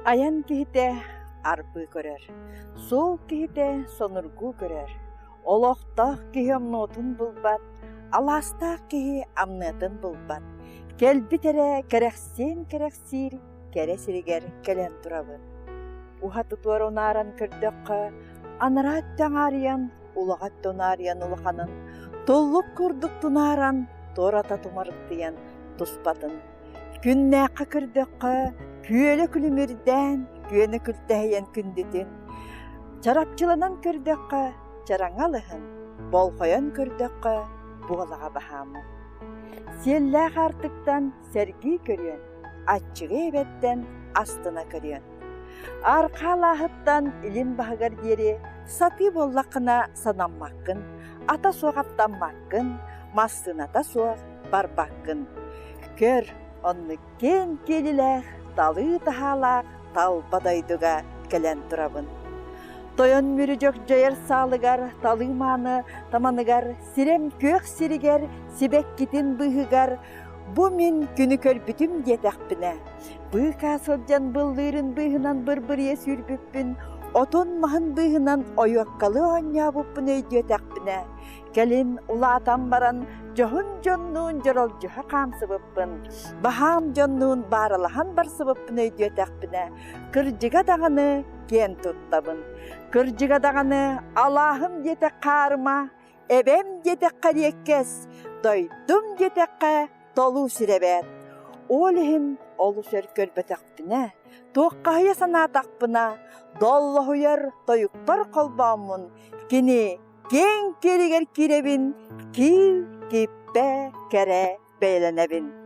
Аян кihite arpı көрөр, сол кihite сонургу көрөр. Олоқтақ кихи амнотун булбат, аластақ кихи амнатын булбат. Келбитере керексир, кересиригер келен турабын. Ухаты туар онаран көрдөккө, анарат таңариян, улағат тонариян улаханын, толлук курдук тунаран, тората тумарыктыян туспатын. Күннәққа көрдөккө, күйелі күлімерден, күйені күлтәйен күндетін. Чарапчыланан көрдөккө, чараңалыхын, болхойон көрдөккө, буғалаға бахамын. Селләқ артықтан сәргі көрген, атчығы ебеттен астына көрген. Арқалағыттан илин бағығар дері саты боллақына санаммаққын, ата соғаттанмаққын, мастыната соқ барбаққын. Көр, онны кен келіләқ, талы тахалақ, талбадайдыға келен тұрабын. Тойон мүрі жоқ жайыр салығар, талыманы, таманығар, сирем көк сирігер, себек кетін бұғығар, бұ мен күні көрбітім детәқпіне. Бұғы қасылжан бұлдырын бұғынан бір-бір ес үрбіппін, отон мағын бұғынан ойуаққалы оңя бұппын өйдетәқпіне. Келін ұлатан баран, жоғын жоннуын жорал жоға қамсы бұппын, бағам жоннуын барылахан барсы бұппын өйдетәқпіне. Кыржыға дағаны кен тұттабын. Кыржыға дағаны Аллахым детек қарыма, әбем детек қареккес, дойдым детекке толу сіребет. Олығын олу сөр көрбетәқпіне, тоққайы санатақпына, доллы huyar toyuqtar қолбамын, кені кен керегер керебін, кил кеппе кере бейленебін.